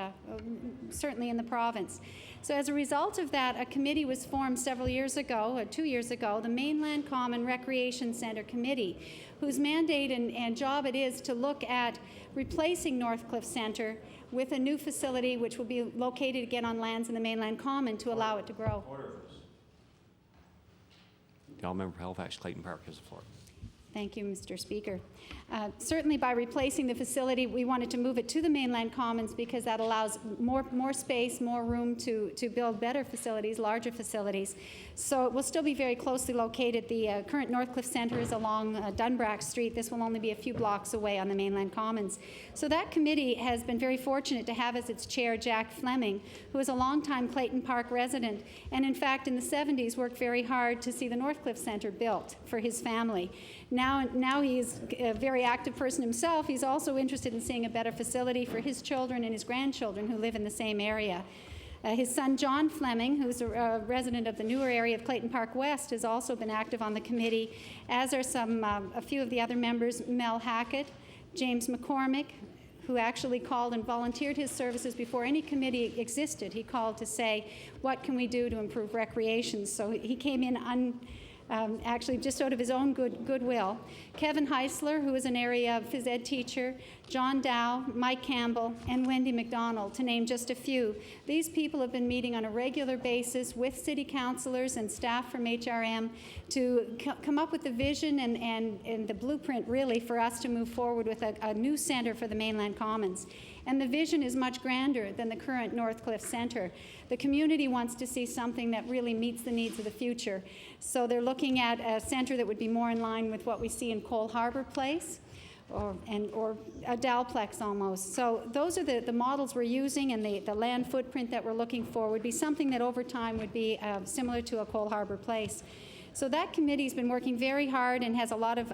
A: certainly in the province. So as a result of that, a committee was formed several years ago, or 2 years ago, the Mainland Common Recreation Centre Committee, whose mandate and job it is to look at replacing Northcliffe Centre with a new facility which will be located again on lands in the Mainland Common to allow it to grow.
F: The honourable member for Halifax Clayton Park has the floor.
A: Thank you, Mr. Speaker. Certainly by replacing the facility, we wanted to move it to the Mainland Commons because that allows more space, more room to build better facilities, larger facilities. So it will still be very closely located. The current Northcliffe Centre is along Dunbrack Street. This will only be a few blocks away on the Mainland Commons. So that committee has been very fortunate to have as its chair Jack Fleming, who is a longtime Clayton Park resident, and in fact in the 70s worked very hard to see the Northcliffe Centre built for his family. Now he's a very active person himself. He's also interested in seeing a better facility for his children and his grandchildren who live in the same area. His son, John Fleming, who's a resident of the newer area of Clayton Park West, has also been active on the committee, as are a few of the other members, Mel Hackett, James McCormick, who actually called and volunteered his services before any committee existed. He called to say, what can we do to improve recreation? So he came in actually just out of his own goodwill. Kevin Heisler, who is an area phys ed teacher, John Dow, Mike Campbell, and Wendy McDonald, to name just a few. These people have been meeting on a regular basis with city councillors and staff from HRM to come up with the vision and the blueprint, really, for us to move forward with a new centre for the Mainland Commons. And the vision is much grander than the current Northcliffe Centre. The community wants to see something that really meets the needs of the future. So they're looking at a centre that would be more in line with what we see in Cole Harbour Place, or a Dalplex almost. So those are the models we're using, and the land footprint that we're looking for would be something that over time would be similar to a Cole Harbour Place. So that committee's been working very hard and has a lot of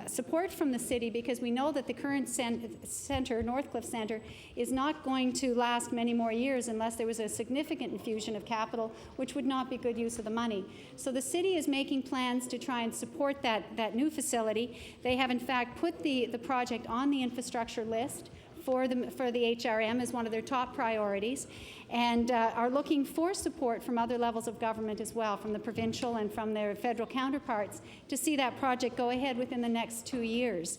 A: support from the city, because we know that the current centre, Northcliffe Centre, is not going to last many more years unless there was a significant infusion of capital, which would not be good use of the money. So the city is making plans to try and support that new facility. They have in fact put the project on the infrastructure list for the HRM as one of their top priorities, and are looking for support from other levels of government as well, from the provincial and from their federal counterparts, to see that project go ahead within the next 2 years.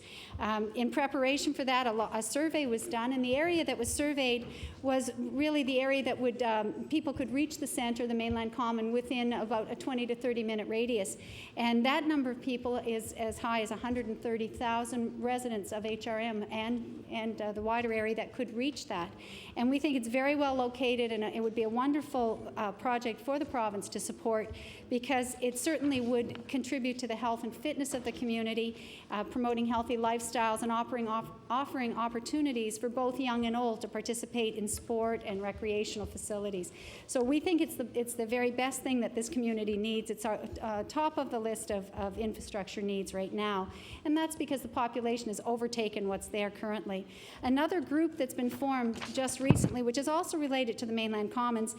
A: In preparation for that, a survey was done, and the area that was surveyed was really the area that would people could reach the centre, the Mainland Common, within about a 20 to 30-minute radius. And that number of people is as high as 130,000 residents of HRM and the wider area that could reach that. And we think it's very well located, and it would be a wonderful project for the province to support, because it certainly would contribute to the health and fitness of the community, promoting healthy lifestyles and offering opportunities for both young and old to participate in sport and recreational facilities. So we think it's the very best thing that this community needs. It's our top of the list of infrastructure needs right now, and that's because the population has overtaken what's there currently. Another group that's been formed just recently, which is also related to the Mainland Commons,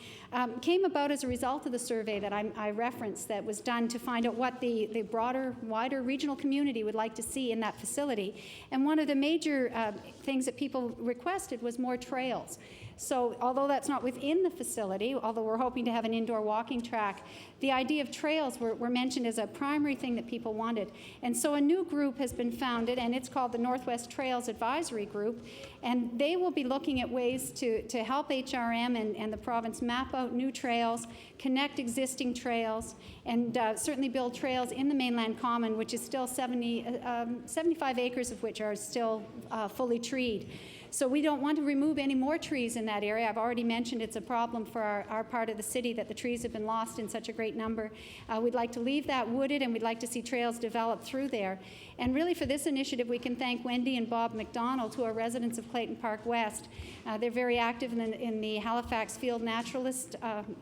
A: came about as a result of the survey that I referenced that was done to find out what the broader, wider regional community would like to see in that facility. And one of the major things that people requested was more trails. So although that's not within the facility, although we're hoping to have an indoor walking track, the idea of trails were mentioned as a primary thing that people wanted. And so a new group has been founded, and it's called the Northwest Trails Advisory Group, and they will be looking at ways to help HRM and the province map out new trails, connect existing trails, and certainly build trails in the mainland common, which is still 75 acres of which are still fully treed. So we don't want to remove any more trees in that area. I've already mentioned it's a problem for our part of the city that the trees have been lost in such a great number. We'd like to leave that wooded, and we'd like to see trails develop through there. And really for this initiative, we can thank Wendy and Bob McDonald, who are residents of Clayton Park West. They're very active in the Halifax Field Naturalist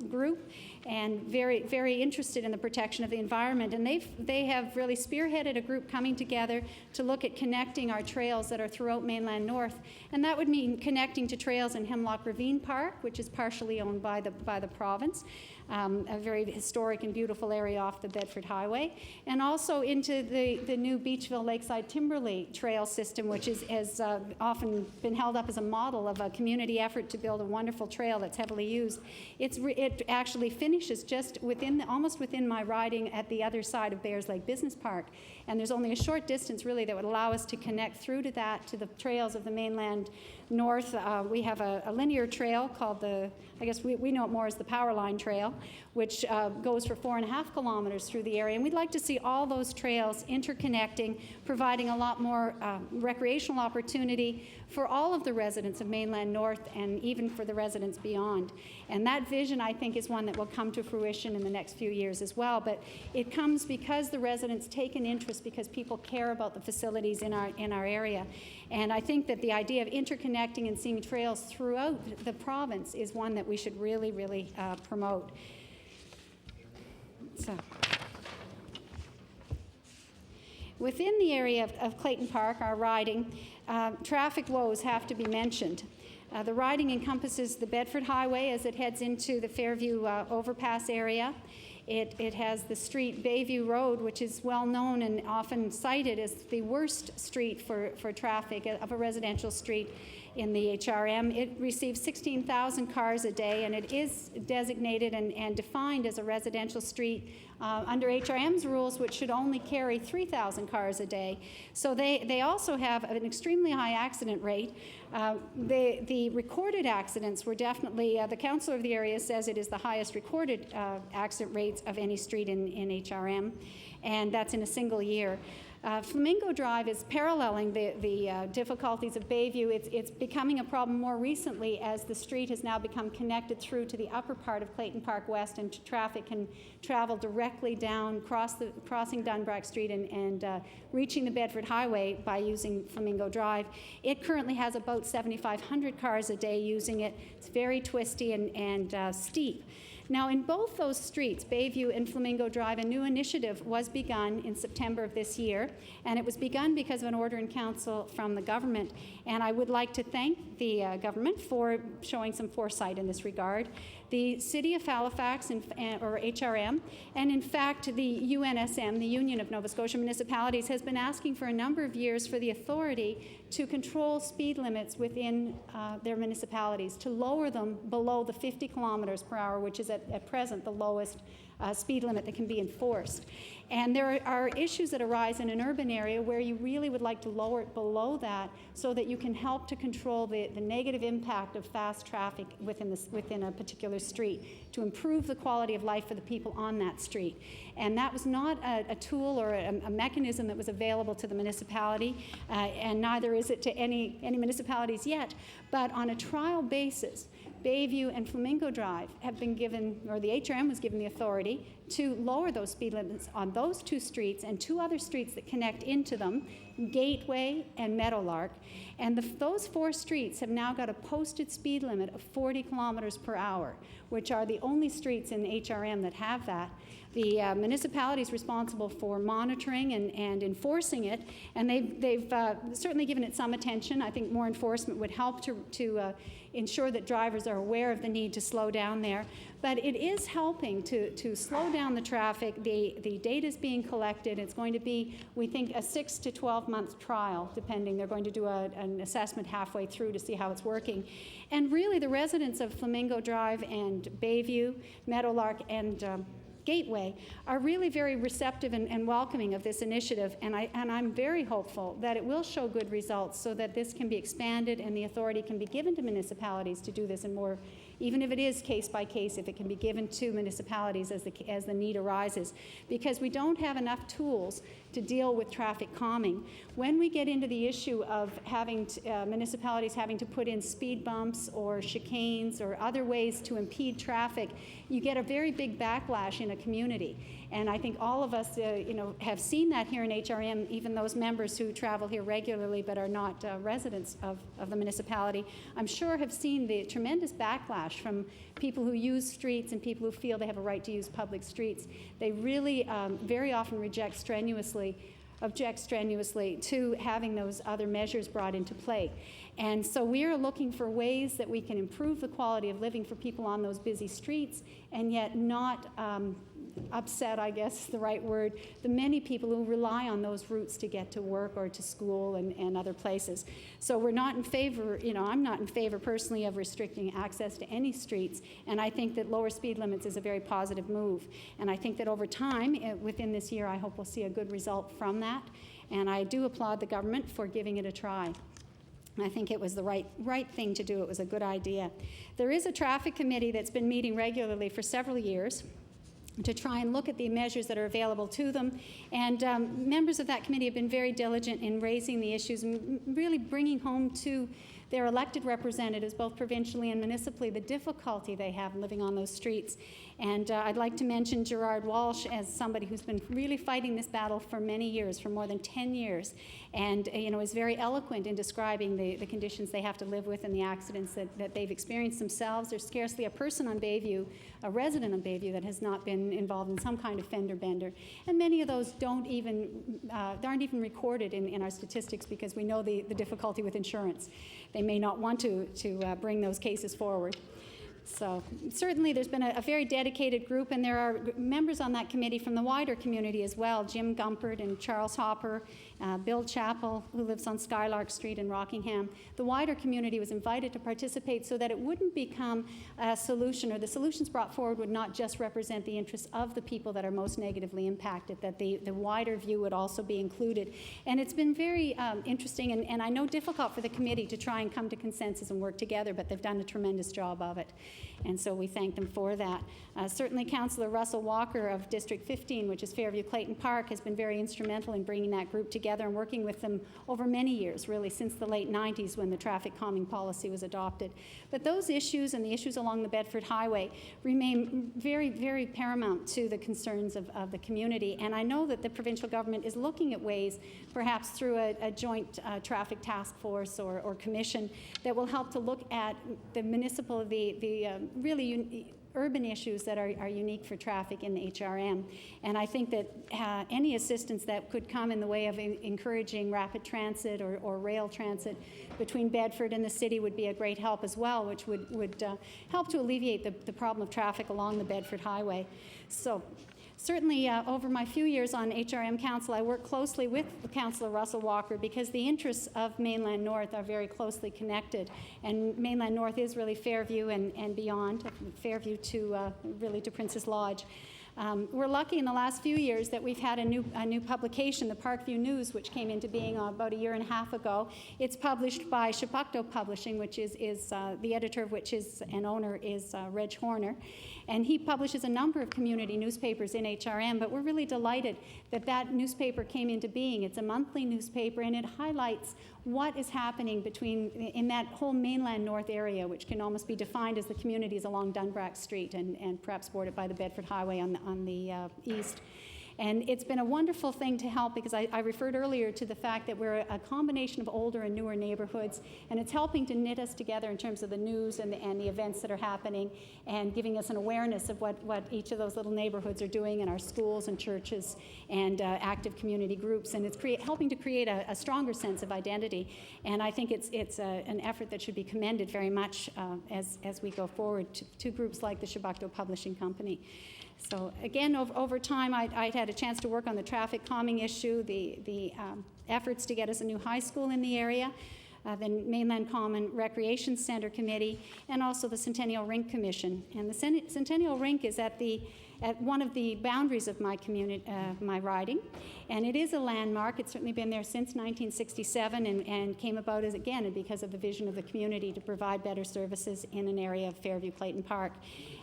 A: group, and very, very interested in the protection of the environment. And they have really spearheaded a group coming together to look at connecting our trails that are throughout mainland north. And that would mean connecting to trails in Hemlock Ravine Park, which is partially owned by the province, a very historic and beautiful area off the Bedford Highway, and also into the new Beachville Lakeside Timberley trail system, which has often been held up as a model of a community effort to build a wonderful trail that's heavily used. It actually finishes just almost within my riding at the other side of Bears Lake Business Park, and there's only a short distance really that would allow us to connect through to the trails of the mainland north. We have a linear trail called I guess we know it more as the Power Line Trail, which goes for 4.5 kilometers through the area. And we'd like to see all those trails interconnecting, providing a lot more recreational opportunity for all of the residents of mainland north and even for the residents beyond. And that vision, I think, is one that will come to fruition in the next few years as well. But it comes because the residents take an interest, because people care about the facilities in our area. And I think that the idea of interconnecting and seeing trails throughout the province is one that we should really, really promote. So, within the area of Clayton Park, our riding, traffic woes have to be mentioned. The riding encompasses the Bedford Highway as it heads into the Fairview overpass area. It has the street Bayview Road, which is well known and often cited as the worst street for traffic of a residential street in the HRM. It receives 16,000 cars a day, and it is designated and defined as a residential street under HRM's rules, which should only carry 3,000 cars a day. So they also have an extremely high accident rate. The recorded accidents were definitely, the councillor of the area says it is the highest recorded accident rates of any street in HRM, and that's in a single year. Flamingo Drive is paralleling the difficulties of Bayview. It's becoming a problem more recently as the street has now become connected through to the upper part of Clayton Park West, and traffic can travel directly down, crossing Dunbrack Street and reaching the Bedford Highway by using Flamingo Drive. It currently has about 7,500 cars a day using it. It's very twisty and steep. Now, in both those streets, Bayview and Flamingo Drive, a new initiative was begun in September of this year, and it was begun because of an order in council from the government. And I would like to thank the government for showing some foresight in this regard. The City of Halifax, or HRM, and in fact the UNSM, the Union of Nova Scotia Municipalities, has been asking for a number of years for the authority to control speed limits within their municipalities, to lower them below the 50 kilometers per hour, which is at present the lowest speed limit that can be enforced. And there are issues that arise in an urban area where you really would like to lower it below that so that you can help to control the negative impact of fast traffic within a particular street, to improve the quality of life for the people on that street. And that was not a tool or a mechanism that was available to the municipality, and neither is it to any municipalities yet. But on a trial basis, Bayview and Flamingo Drive have been given, or the HRM was given the authority to lower those speed limits on those two streets and two other streets that connect into them, Gateway and Meadowlark. And those four streets have now got a posted speed limit of 40 kilometers per hour, which are the only streets in HRM that have that. The municipality is responsible for monitoring and enforcing it, and they've certainly given it some attention. I think more enforcement would help to ensure that drivers are aware of the need to slow down there. But it is helping to slow down the traffic. The data is being collected. It's going to be, we think, a 6 to 12 month trial, depending. They're going to do an assessment halfway through to see how it's working. And really, the residents of Flamingo Drive and Bayview, Meadowlark, and Gateway are really very receptive and welcoming of this initiative, and I'm very hopeful that it will show good results so that this can be expanded and the authority can be given to municipalities to do this in more, even if it is case by case, if it can be given to municipalities as the need arises, because we don't have enough tools to deal with traffic calming. When we get into the issue of having municipalities having to put in speed bumps or chicanes or other ways to impede traffic, you get a very big backlash in a community. And I think all of us have seen that here in HRM, even those members who travel here regularly but are not residents of the municipality, I'm sure have seen the tremendous backlash from people who use streets and people who feel they have a right to use public streets. They really very often object strenuously to having those other measures brought into play. And so we are looking for ways that we can improve the quality of living for people on those busy streets and yet not upset, I guess the right word, the many people who rely on those routes to get to work or to school and other places. So we're not in favor, I'm not in favor personally of restricting access to any streets, and I think that lower speed limits is a very positive move. And I think that over time, within this year, I hope we'll see a good result from that. And I do applaud the government for giving it a try. I think it was the right thing to do. It was a good idea. There is a traffic committee that's been meeting regularly for several years to try and look at the measures that are available to them. And members of that committee have been very diligent in raising the issues and really bringing home to their elected representatives, both provincially and municipally, the difficulty they have living on those streets. And I'd like to mention Gerard Walsh as somebody who's been really fighting this battle for many years, for more than 10 years, and is very eloquent in describing the conditions they have to live with and the accidents that they've experienced themselves. There's scarcely a person on Bayview, a resident on Bayview, that has not been involved in some kind of fender bender. And many of those aren't even recorded in our statistics because we know the difficulty with insurance. They may not want to bring those cases forward. So certainly there's been a very dedicated group, and there are members on that committee from the wider community as well, Jim Gumpert and Charles Hopper, Bill Chappell, who lives on Skylark Street in Rockingham. The wider community was invited to participate so that it wouldn't become a solution, or the solutions brought forward would not just represent the interests of the people that are most negatively impacted, that the wider view would also be included. And it's been very interesting and I know difficult for the committee to try and come to consensus and work together, but they've done a tremendous job of it. And so we thank them for that. Certainly Councillor Russell Walker of District 15, which is Fairview Clayton Park, has been very instrumental in bringing that group together and working with them over many years, really since the late 90s when the traffic calming policy was adopted. But those issues and the issues along the Bedford Highway remain very, very paramount to the concerns of the community. And I know that the provincial government is looking at ways, perhaps through a joint traffic task force or commission, that will help to look at the municipal, really urban issues that are unique for traffic in the HRM. And I think that any assistance that could come in the way of encouraging rapid transit or rail transit between Bedford and the city would be a great help as well, which would help to alleviate the problem of traffic along the Bedford Highway. So certainly, over my few years on HRM Council, I work closely with Councillor Russell Walker because the interests of Mainland North are very closely connected. And Mainland North is really Fairview and beyond, Fairview to really to Princess Lodge. We're lucky in the last few years that we've had a new publication, the Parkview News, which came into being about a year and a half ago. It's published by Shepukto Publishing, which is the editor of which is and owner is Reg Horner. And he publishes a number of community newspapers in HRM, but we're really delighted that that newspaper came into being. It's a monthly newspaper, and it highlights what is happening in that whole Mainland North area, which can almost be defined as the communities along Dunbrack Street and perhaps bordered by the Bedford Highway on the east. And it's been a wonderful thing to help, because I referred earlier to the fact that we're a combination of older and newer neighborhoods, and it's helping to knit us together in terms of the news and the events that are happening, and giving us an awareness of what each of those little neighborhoods are doing in our schools and churches and active community groups. And it's helping to create a stronger sense of identity. And I think it's an effort that should be commended very much as we go forward to groups like the Chebucto Publishing Company. So again, over time, I'd had a chance to work on the traffic calming issue, the efforts to get us a new high school in the area, the Mainland Common Recreation Center Committee, and also the Centennial Rink Commission. And the Centennial Rink is at one of the boundaries of my community, my riding, and it is a landmark. It's certainly been there since 1967, and came about because of the vision of the community to provide better services in an area of Fairview-Clayton Park.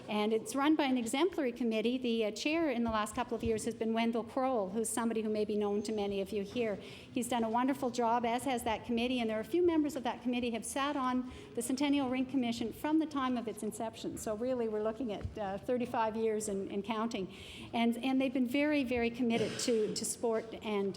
A: And it's run by an exemplary committee. The chair in the last couple of years has been Wendell Kroll, who's somebody who may be known to many of you here. He's done a wonderful job, as has that committee, and there are a few members of that committee have sat on the Centennial Rink Commission from the time of its inception. So really, we're looking at 35 years and counting. And they've been very, very committed to sport and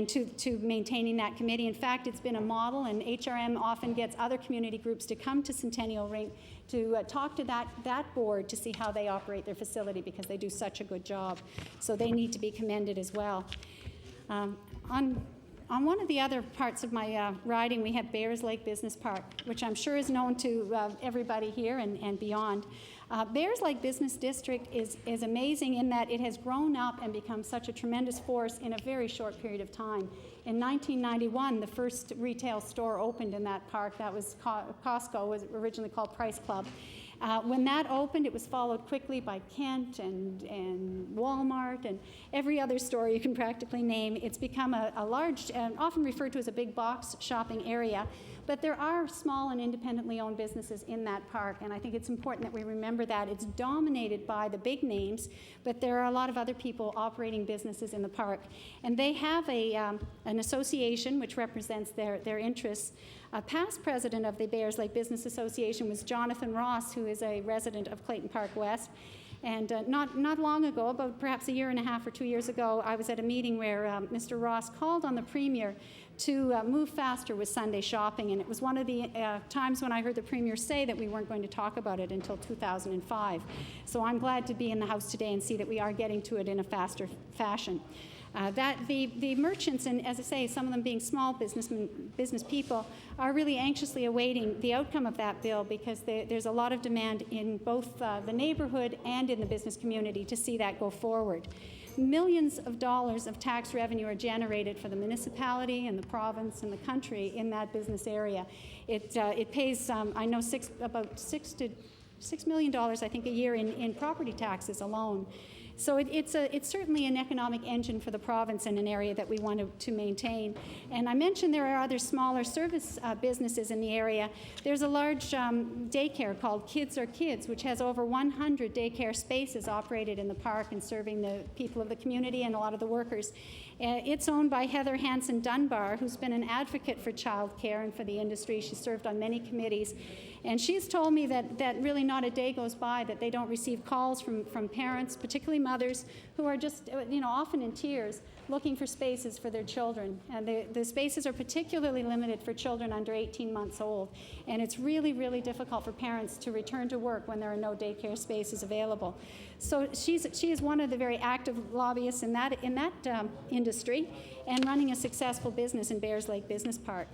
A: to maintaining that committee. In fact, it's been a model, and HRM often gets other community groups to come to Centennial Rink to talk to that board to see how they operate their facility, because they do such a good job. So they need to be commended as well. On one of the other parts of my riding, we have Bears Lake Business Park, which I'm sure is known to everybody here and beyond. Bears Lake Business District is amazing in that it has grown up and become such a tremendous force in a very short period of time. In 1991, the first retail store opened in that park. That was Costco, was originally called Price Club. When that opened, it was followed quickly by Kent and Walmart and every other store you can practically name. It's become a large, and often referred to as a big box shopping area, but there are small and independently owned businesses in that park, and I think it's important that we remember that. It's dominated by the big names, but there are a lot of other people operating businesses in the park. And they have an association which represents their interests. Past president of the Bears Lake Business Association was Jonathan Ross, who is a resident of Clayton Park West. And not long ago, about perhaps a year and a half or 2 years ago, I was at a meeting where Mr. Ross called on the Premier to move faster with Sunday shopping. And it was one of the times when I heard the Premier say that we weren't going to talk about it until 2005. So I'm glad to be in the House today and see that we are getting to it in a faster fashion. That the merchants, and as I say, some of them being small business people, are really anxiously awaiting the outcome of that bill, because there's a lot of demand in both the neighborhood and in the business community to see that go forward. Millions of dollars of tax revenue are generated for the municipality and the province and the country in that business area. It pays, I know, about $6 million, I think, a year in property taxes alone. So it's certainly an economic engine for the province in an area that we want to maintain. And I mentioned there are other smaller service businesses in the area. There's a large daycare called Kids Are Kids, which has over 100 daycare spaces operated in the park and serving the people of the community and a lot of the workers. It's owned by Heather Hanson Dunbar, who's been an advocate for child care and for the industry. She's served on many committees. And she's told me that really not a day goes by that they don't receive calls from parents, particularly mothers, who are just, often in tears, looking for spaces for their children. And the spaces are particularly limited for children under 18 months old. And it's really, really difficult for parents to return to work when there are no daycare spaces available. So she is one of the very active lobbyists in that industry, and running a successful business in Bears Lake Business Park.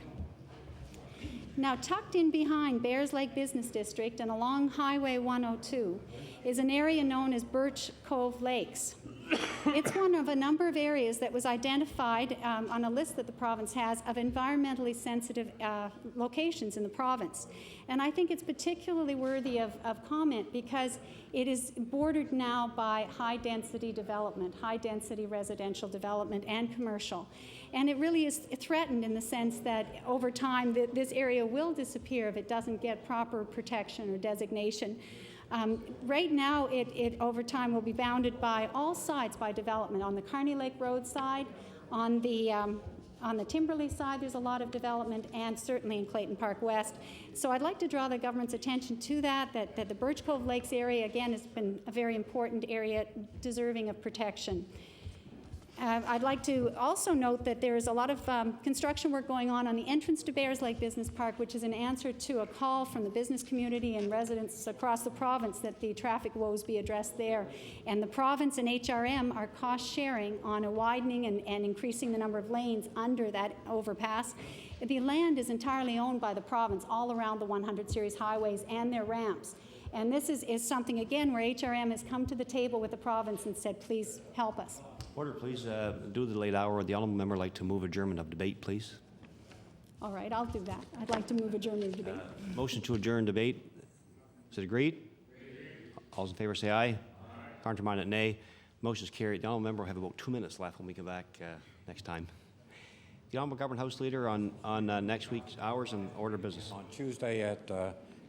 A: Now, tucked in behind Bears Lake Business District and along Highway 102 is an area known as Birch Cove Lakes. It's one of a number of areas that was identified on a list that the province has of environmentally sensitive locations in the province. And I think it's particularly worthy of comment because it is bordered now by high-density development, high-density residential development and commercial. And it really is threatened in the sense that over time this area will disappear if it doesn't get proper protection or designation. Right now, it over time will be bounded by all sides by development. On the Carney Lake Road side, on the Timberley side, there's a lot of development, and certainly in Clayton Park West. So I'd like to draw the government's attention to that the Birch Cove Lakes area, again, has been a very important area deserving of protection. I'd like to also note that there is a lot of construction work going on the entrance to Bears Lake Business Park, which is an answer to a call from the business community and residents across the province that the traffic woes be addressed there. And the province and HRM are cost sharing on a widening and increasing the number of lanes under that overpass. The land is entirely owned by the province all around the 100 series highways and their ramps. And this is something, again, where HRM has come to the table with the province and said, please help us.
F: Order, please. Due to the late hour, would the honourable member like to move adjournment of debate, please?
A: All right, I'll do that. I'd like to move adjournment of debate.
F: Motion to adjourn debate. Is it agreed? All those in favour say aye. Contrary-minded, nay. Motion is carried. The honourable member will have about 2 minutes left when we come back next time. The honourable government house leader on next week's hours and order of business.
C: On Tuesday at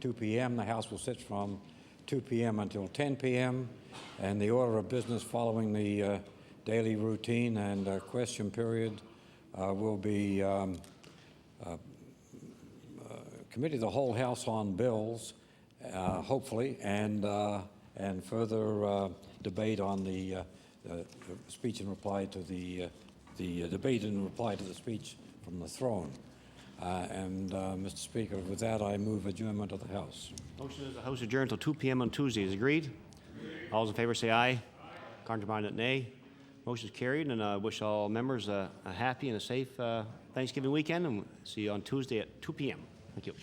C: 2 p.m., the House will sit from 2 p.m. until 10 p.m., and the order of business following the daily routine and question period will be committee of the whole House on bills, hopefully, and further debate on the speech in reply to the debate in reply to the speech from the throne. Mr. Speaker, with that, I move adjournment of the House.
F: Motion is the House adjourned until 2 p.m. on Tuesday. Is agreed? All those in favour say aye. Contrary-minded, nay. Motion is carried, and I wish all members a happy and a safe Thanksgiving weekend, and see you on Tuesday at 2 p.m. Thank you.